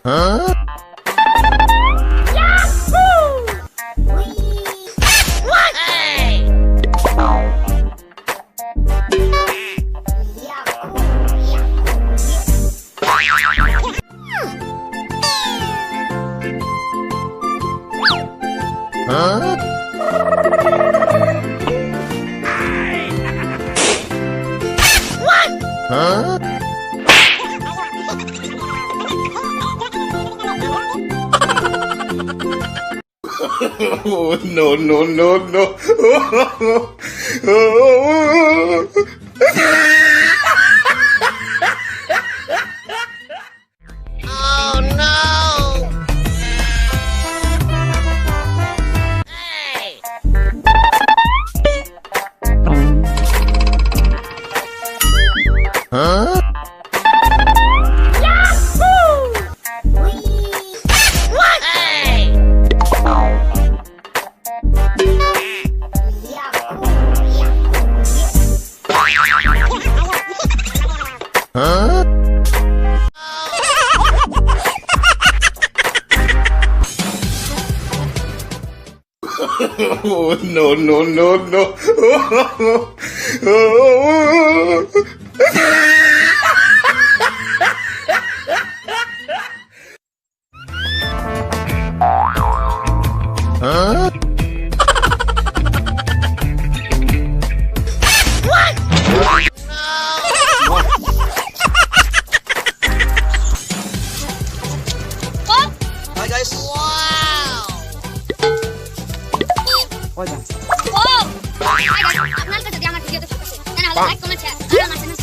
Huh? Huh? What? Huh? Oh, no, no, no, no. Oh no! Hey! Huh? Yahoo! What? Hey! Huh? Oh, no, no, no, no. Huh? What? No! Oh! Hi guys. Wow! واو هاي جايز قبل الفيديو دي عملت فيديو تشوف انا هلا لايك كومنت شير انا ما سمعت